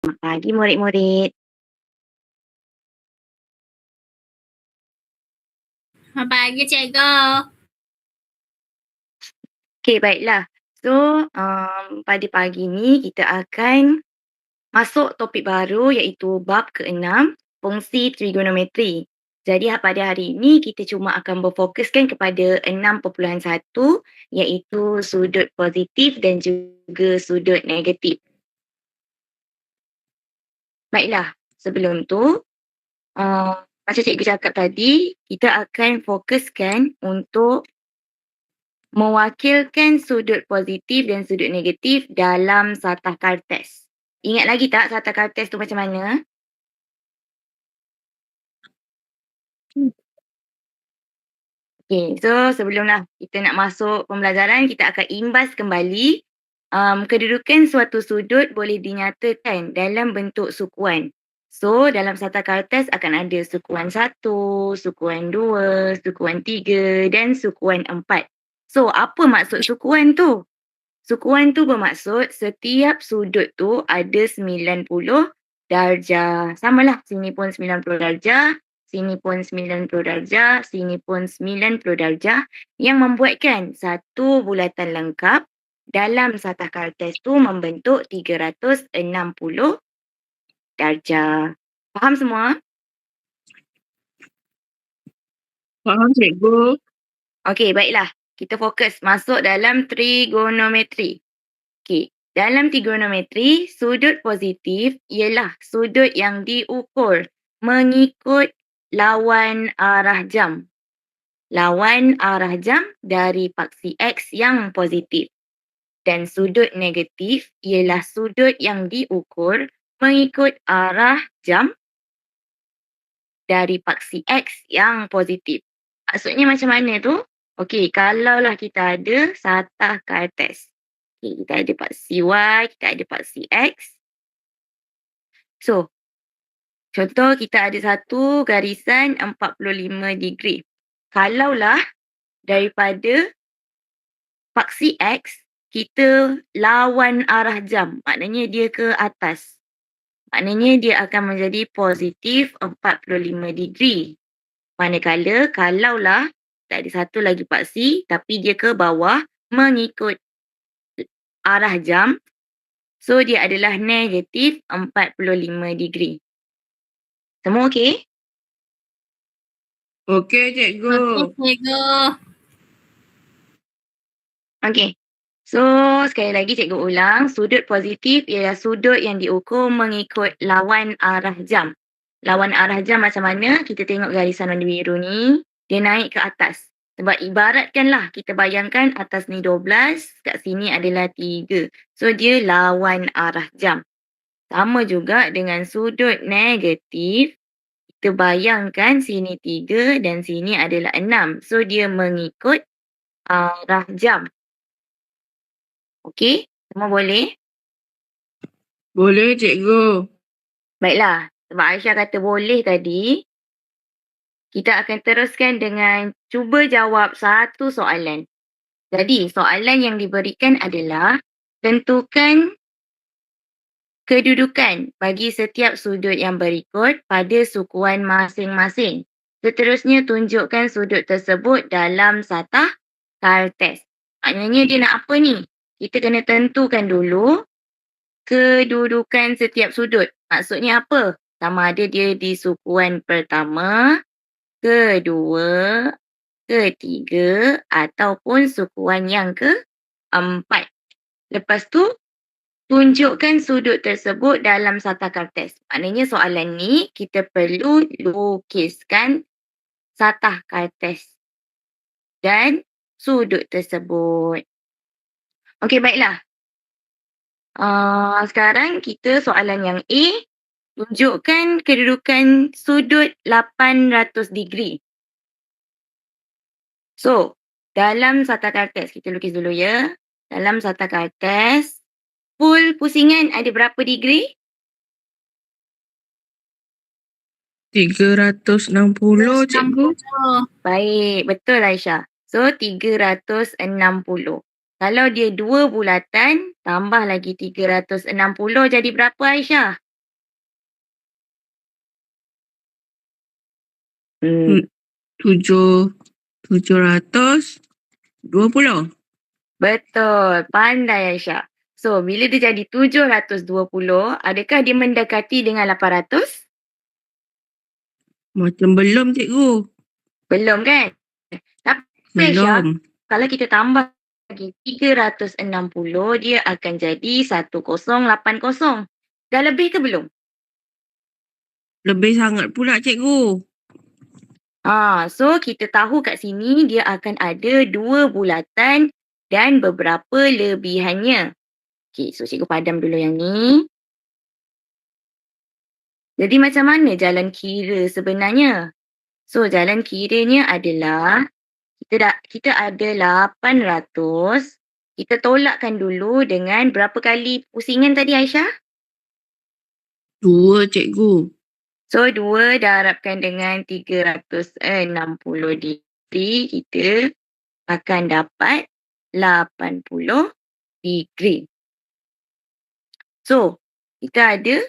Selamat pagi murid-murid. Selamat pagi, Cikgu. Okey, baiklah. So, pada pagi ni kita akan masuk topik baru iaitu bab ke-6, fungsi trigonometri. Jadi pada hari ini kita cuma akan berfokuskan kepada 6.1 iaitu sudut positif dan juga sudut negatif. Baiklah, sebelum tu macam cikgu cakap tadi, kita akan fokuskan untuk mewakilkan sudut positif dan sudut negatif dalam satah kartes. Ingat lagi tak satah kartes tu macam mana? Okay, so sebelumlah kita nak masuk pembelajaran, kita akan imbas kembali kedudukan suatu sudut boleh dinyatakan dalam bentuk sukuan. So, dalam satah kartes akan ada sukuan 1, sukuan 2, sukuan 3 dan sukuan 4. So, apa maksud sukuan tu? Sukuan tu bermaksud setiap sudut tu ada 90 darjah. Samalah, sini pun 90 darjah, sini pun 90 darjah, sini pun 90 darjah yang membuatkan satu bulatan lengkap dalam satah kartes tu membentuk 360 darjah. Faham semua? Faham, Cikgu. Okey, baiklah. Kita fokus masuk dalam trigonometri. Okey, dalam trigonometri, sudut positif ialah sudut yang diukur mengikut lawan arah jam. Lawan arah jam dari paksi X yang positif. Dan sudut negatif ialah sudut yang diukur mengikut arah jam dari paksi X yang positif. Maksudnya macam mana tu? Okey, kalaulah kita ada satah kartes. Okay, kita ada paksi Y, kita ada paksi X. So, contoh kita ada satu garisan 45 degree. Kalaulah daripada paksi X, kita lawan arah jam. Maknanya dia ke atas. Maknanya dia akan menjadi positif 45 degree. Manakala kalaulah tak ada satu lagi paksi tapi dia ke bawah mengikut arah jam. So, dia adalah negatif 45 degree. Semua okey? Okey, Cikgu. Okey, Cikgu. Okey. So, sekali lagi cikgu ulang. Sudut positif ialah sudut yang diukur mengikut lawan arah jam. Lawan arah jam macam mana? Kita tengok garisan warna biru ni. Dia naik ke atas. Sebab ibaratkanlah kita bayangkan atas ni 12, kat sini adalah 3. So, dia lawan arah jam. Sama juga dengan sudut negatif. Kita bayangkan sini 3 dan sini adalah 6. So, dia mengikut arah jam. Okey? Semua boleh? Boleh, Cikgu. Baiklah. Sebab Aisyah kata boleh tadi, kita akan teruskan dengan cuba jawab satu soalan. Jadi, soalan yang diberikan adalah tentukan kedudukan bagi setiap sudut yang berikut pada sukuan masing-masing. Seterusnya, tunjukkan sudut tersebut dalam satah kartes. Maknanya dia nak apa ni? Kita kena tentukan dulu kedudukan setiap sudut. Maksudnya apa? Sama ada dia di sukuan pertama, kedua, ketiga ataupun sukuan yang keempat. Lepas tu, tunjukkan sudut tersebut dalam satah kartes. Maknanya soalan ni kita perlu lukiskan satah kartes dan sudut tersebut. Okey, baiklah. Sekarang kita soalan yang A. Tunjukkan kedudukan sudut 800 degree. So, dalam satah kartes, kita lukis dulu ya. Dalam satah kartes, full pusingan ada berapa degree? 360, Cikgu. Baik, betul Aisyah. So, 360. Kalau dia dua bulatan, tambah lagi 360 jadi berapa Aisyah? Hmm. 720. Betul. Pandai Aisyah. So, bila dia jadi 720, adakah dia mendekati dengan 800? Macam belum cikgu. Belum kan? Tapi Aisyah, Belum. kalau kita tambah lagi 360, dia akan jadi 1080. Dah lebih ke belum? Lebih sangat pula cikgu. So kita tahu kat sini dia akan ada 2 bulatan dan beberapa lebihannya. Okay, so cikgu padam dulu yang ni. Jadi macam mana jalan kira sebenarnya? So jalan kiranya adalah kita ada 800. Kita tolakkan dulu dengan berapa kali pusingan tadi Aisyah? 2 cikgu. So 2 darabkan dengan 360 degree, kita akan dapat 80 degree. So kita ada,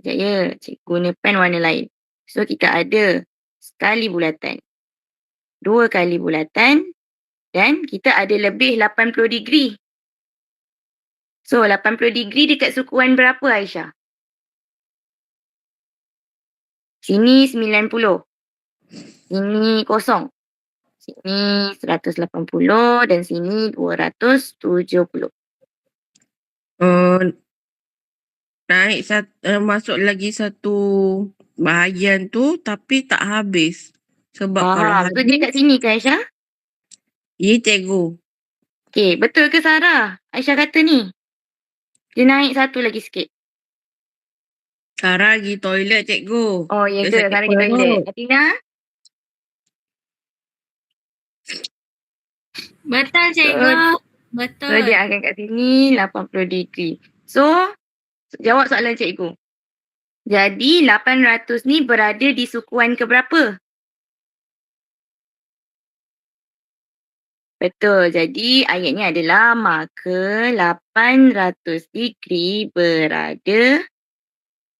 sekejap ya, cikgu guna pen warna lain. So kita ada sekali bulatan, 2 kali bulatan dan kita ada lebih 80 degree. So 80 degree dekat sukuan berapa Aisyah? Sini 90. Sini kosong. Sini 180 dan sini 270. Masuk lagi satu bahagian tu tapi tak habis. Sebab kalau Faham. So dia kat habis, sini ke Aisyah? ya cikgu. Okay, betul ke Sarah? Aisyah kata ni. Dia naik satu lagi sikit. Sarah pergi toilet cikgu. Oh, ya Dia ke? sakit Sarah pergi toilet. perut. Atina? Betul cikgu. So Betul. dia akan kat sini 80 degree. So, jawab soalan cikgu. Jadi 800 ni berada di sukuan ke berapa? Betul. Jadi ayatnya adalah maka 800 degree berada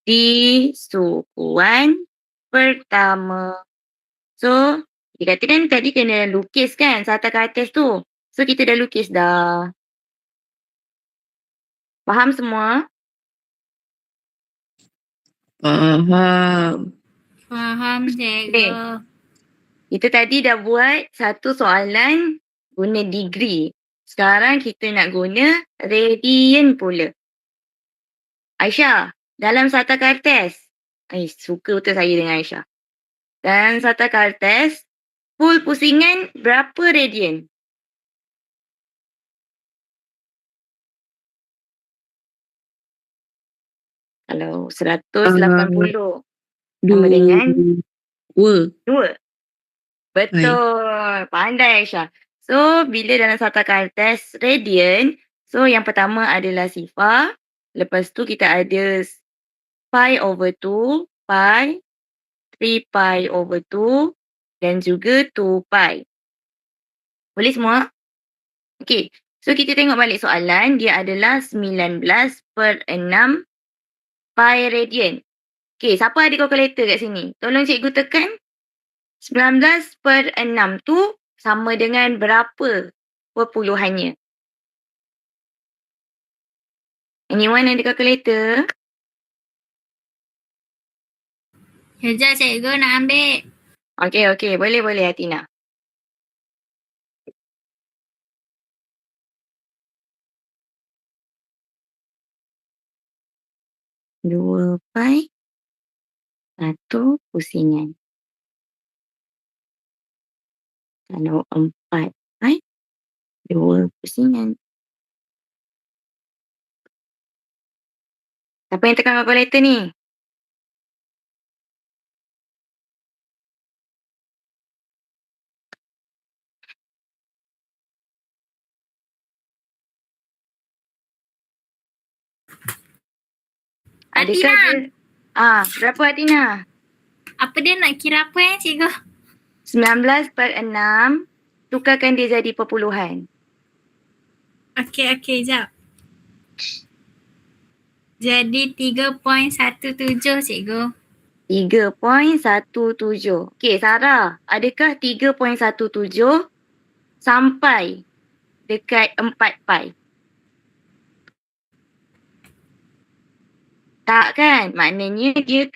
di sukuan pertama. So, dikatakan tadi kena lukis kan sarta ke atas tu. So, kita dah lukis dah. Faham semua? Faham. Faham cikgu. Kita tadi dah buat satu soalan guna degree. Sekarang kita nak guna radian pula. Aisyah, dalam sarta kartes. Suka betul saya dengan Aisyah. Dalam sarta kartes, full pusingan berapa radian? Kalau 180 sama dengan 2. 2. Betul. Pandai Aisyah. So, bila dalam sarta kartes radian, so yang pertama adalah sifar. Lepas tu kita ada pi over 2, pi, 3 pi over 2 dan juga 2 pi. Boleh semua? Okay. So, kita tengok balik soalan. Dia adalah 19/6 pi radian. Okay, siapa ada kalkulator kat sini? Tolong cikgu tekan. 19/6 tu sama dengan berapa perpuluhannya? Anyone ada kalkulator? Sekejap cikgu nak ambil. Okay. Boleh Atina. Dua pi, satu pusingan. Kalau 4 pi, 2 pusingan. Siapa yang tekan kalkulator ni? Adakah Atina. dia... berapa Atina? Apa dia nak kira apa cikgu? 19/6, tukarkan dia jadi perpuluhan. Okey, jap. Jadi 3.17 cikgu. 3.17. Okey, Sarah, adakah 3.17 sampai dekat 4 pi? Tak kan? Maknanya dia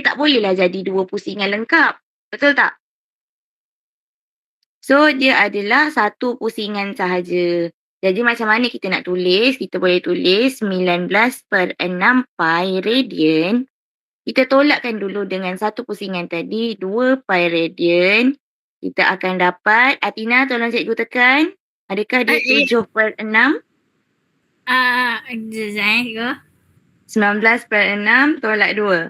tak bolehlah jadi dua pusingan lengkap. Betul tak? So, dia adalah satu pusingan sahaja. Jadi macam mana kita nak tulis? Kita boleh tulis 19/6 pi radian. Kita tolakkan dulu dengan satu pusingan tadi, 2 pi radian. Kita akan dapat, Atina tolong cikgu tekan. Adakah dia 7/6? Sekejap cikgu. 19/6 tolak 2.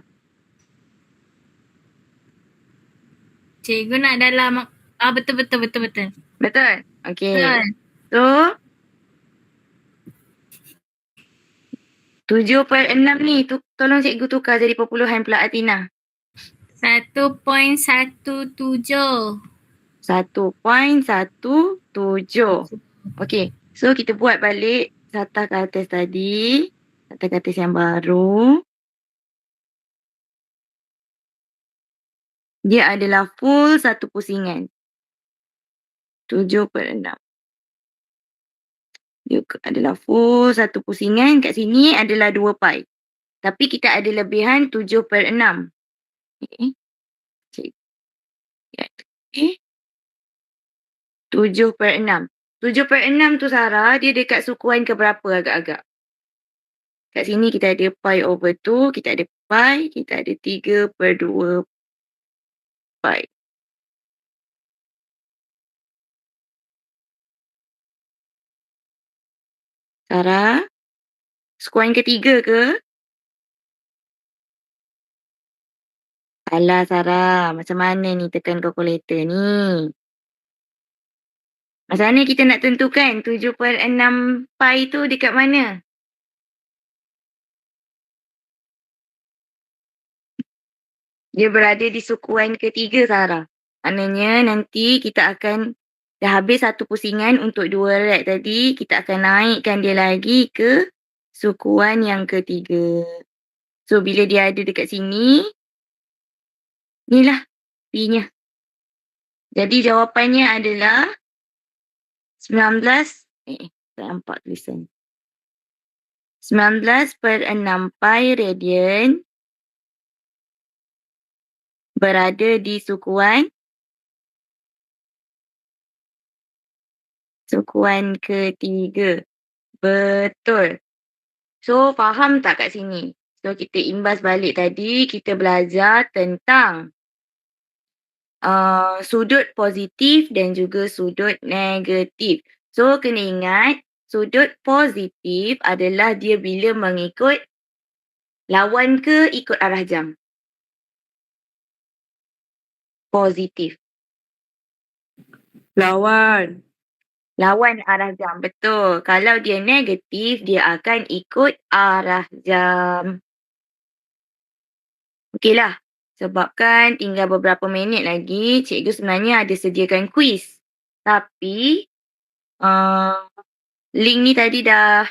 Cikgu nak dalam betul. Betul? Okey. Betul. So, 7/6 ni tolong cikgu tukar jadi perpuluhan pula Atina. 1.17. 1.17. Okey. So kita buat balik satah ke atas tadi. Satah ke atas yang baru. Dia adalah full satu pusingan. 7/6. Dia adalah full satu pusingan. Kat sini adalah 2 pi. Tapi kita ada lebihan 7/6. Okay. 7/6. 7/6 tu Sarah, dia dekat sukuan ke berapa agak-agak? Kat sini kita ada pi over 2, kita ada pi, kita ada 3/2 pi. Sarah, sukuan ketiga ke? Alah Sarah, macam mana ni tekan kalkulator ni? Macam mana kita nak tentukan 7/6 pi tu dekat mana? Dia berada di sukuan ketiga Sarah. Maknanya nanti kita akan dah habis satu pusingan untuk 2 rad tadi, kita akan naikkan dia lagi ke sukuan yang ketiga. So bila dia ada dekat sini, inilah P-nya. Jadi jawapannya adalah 19, tak nampak tulisan. 19/6 pi radian berada di sukuan ketiga. Betul. So, faham tak kat sini? So, kita imbas balik tadi, kita belajar tentang sudut positif dan juga sudut negatif. So, kena ingat, sudut positif adalah dia bila mengikut lawan ke ikut arah jam. Positif. Lawan. Lawan arah jam, betul. Kalau dia negatif, dia akan ikut arah jam. Okeylah, sebabkan tinggal beberapa minit lagi, cikgu sebenarnya ada sediakan kuis. Tapi, link ni tadi dah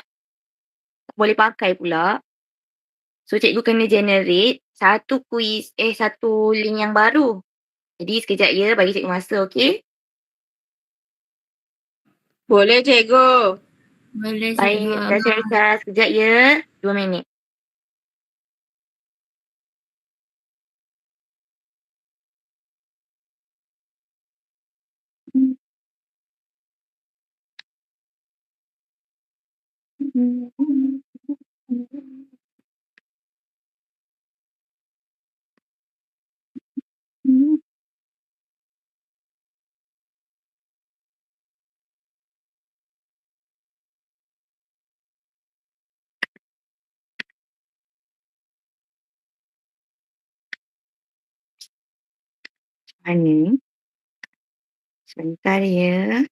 tak boleh pakai pula. So, cikgu kena generate satu link yang baru. Jadi, sekejap ya, bagi cikgu masa, okey? Boleh cikgu. Boleh Baik, cikgu. dah saya sekejap ya. 2 minit. Mana? Sebentar ya.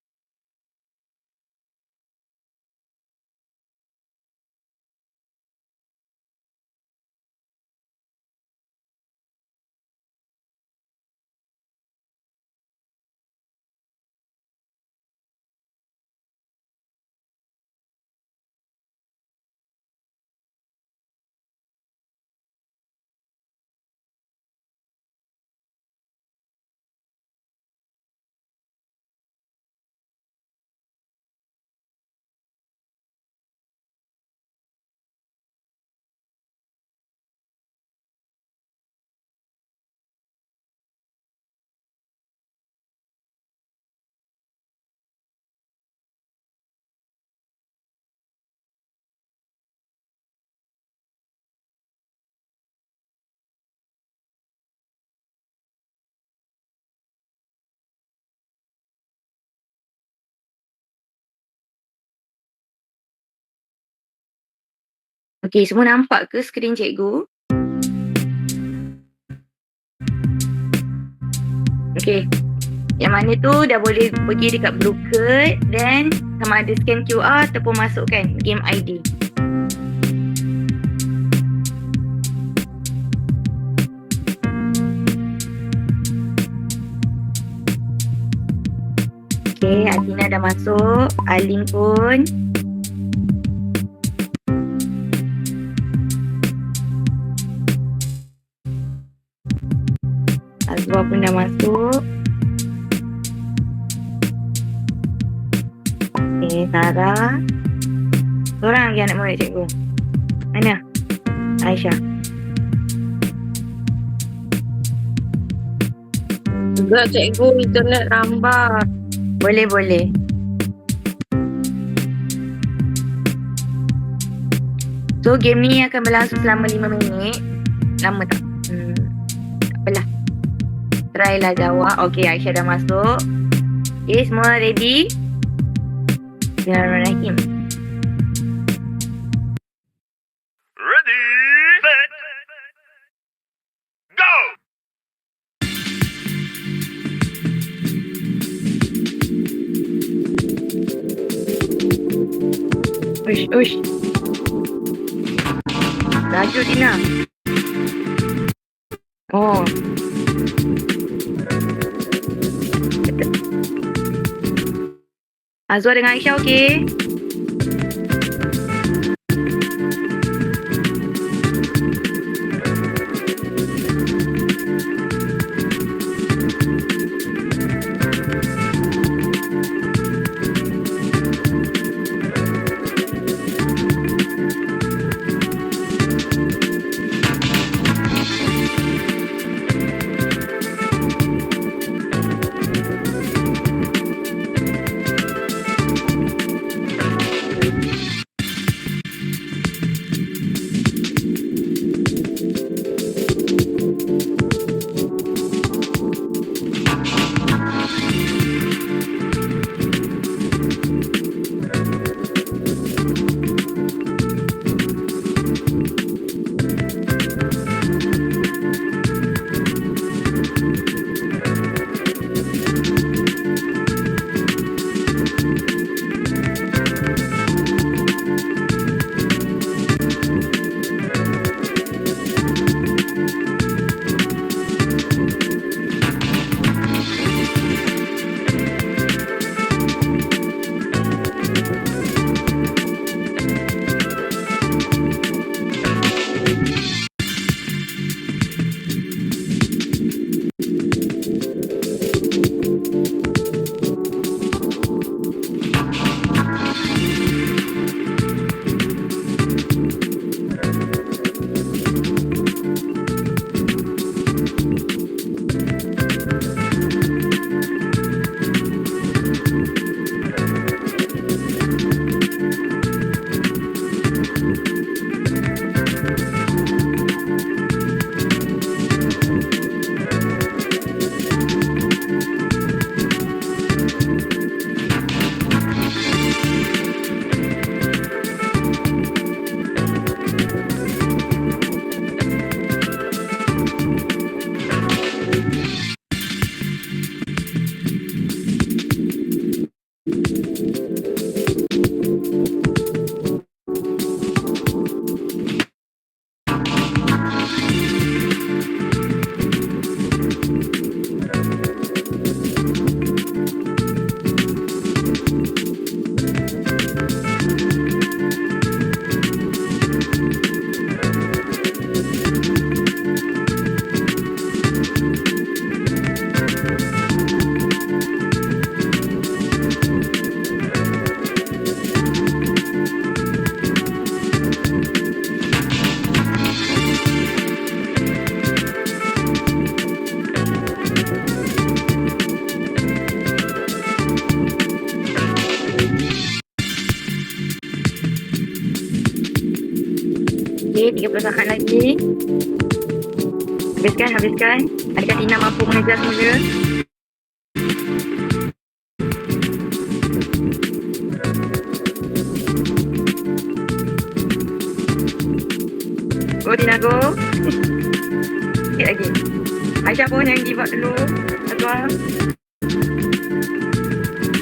Okey, semua nampak ke skrin cikgu? Okey. Yang mana tu dah boleh pergi dekat Brookert, then sama ada scan QR ataupun masukkan game ID. Okey, Atina dah masuk, Alin pun. Azwa pun dah masuk. Okey, Sarah. Seorang lagi anak murid cikgu. Mana? Aisyah. Enggak cikgu, internet lambat. Boleh. So game ni akan berlangsung selama 5 minit. Lama tak? Tak apalah. Try lah jawab. Okey, Aisyah dah masuk. Okay, semua ready? Bismillahirrahmanirrahim. Ready, set, go! Ush. Laju Tina. Oh. Azwa dengan Aisyah okey? Okey, 30 saat lagi. Habiskan. Adakah Tina mampu mengejar semula? lagi. Aisyah pun jangan give up dulu. Azwar.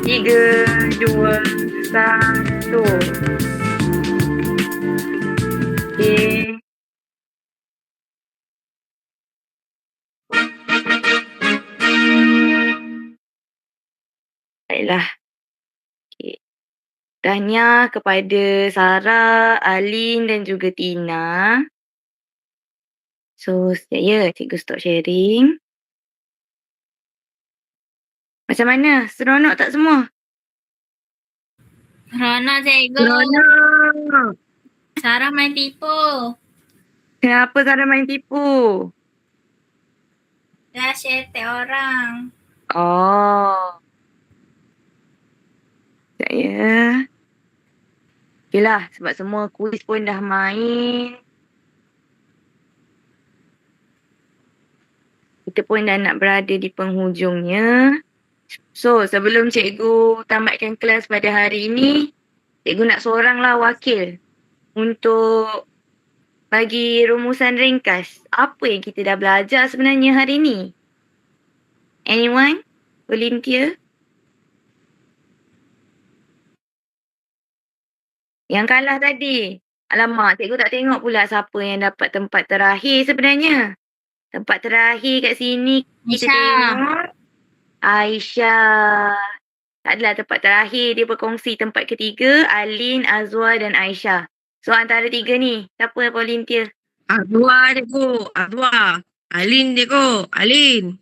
3, 2, 1. Okey. Baiklah. Okey. Tahniah kepada Sarah, Alin dan juga Tina. So, sekejap ya, cikgu stop sharing. Macam mana? Seronok tak semua? Seronok cikgu. Seronok. Sarah main tipu. Kenapa Sarah main tipu? Dah share tag orang. Oh. Sekejap ya. Okeylah, sebab semua kuis pun dah main. Kita pun dah nak berada di penghujungnya. So, sebelum cikgu tamatkan kelas pada hari ini, cikgu nak seoranglah wakil untuk bagi rumusan ringkas. Apa yang kita dah belajar sebenarnya hari ini? Anyone? Volunteer? Yang kalah tadi. Alamak, cikgu tak tengok pula siapa yang dapat tempat terakhir sebenarnya. Tempat terakhir kat sini kita Aisyah. tengok Aisyah. Tak adalah tempat terakhir. Dia berkongsi tempat ketiga, Alin, Azwar dan Aisyah. So antara tiga ni, siapa yang volunteer? Azwar dia ko. Azwar. Alin dia ko. Alin.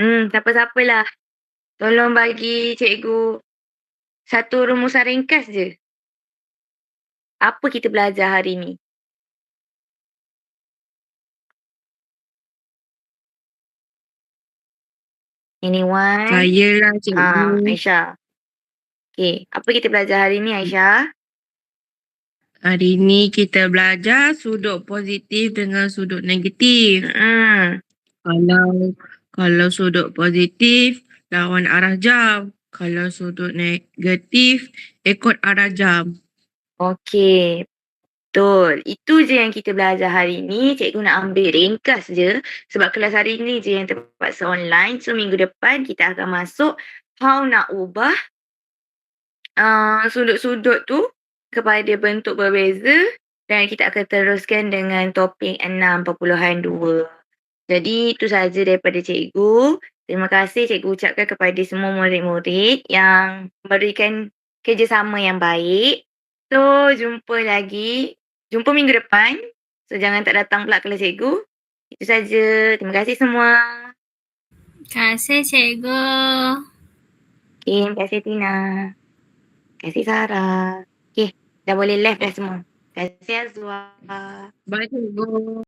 Siapa-siapa lah. Tolong bagi cikgu satu rumusan ringkas je. Apa kita belajar hari ni? Anyone? Saya lah cikgu. Aisyah. Okay, apa kita belajar hari ni Aisyah? Hari ni kita belajar sudut positif dengan sudut negatif. Kalau sudut positif lawan arah jam. Kalau sudut negatif ikut arah jam. Okey. Betul. Itu je yang kita belajar hari ni. Cikgu nak ambil ringkas je. Sebab kelas hari ni je yang terpaksa online. So minggu depan kita akan masuk how nak ubah sudut-sudut tu kepada bentuk berbeza. Dan kita akan teruskan dengan topik 6.2. Jadi itu sahaja daripada cikgu. Terima kasih cikgu ucapkan kepada semua murid-murid yang memberikan kerjasama yang baik. So jumpa lagi. Jumpa minggu depan. So jangan tak datang pula kelas cikgu. Itu saja. Terima kasih semua. Terima kasih cikgu. Okay, terima kasih Tina. Terima kasih Sarah. Okay, dah boleh left dah semua. Terima kasih Azwar. Bye cikgu.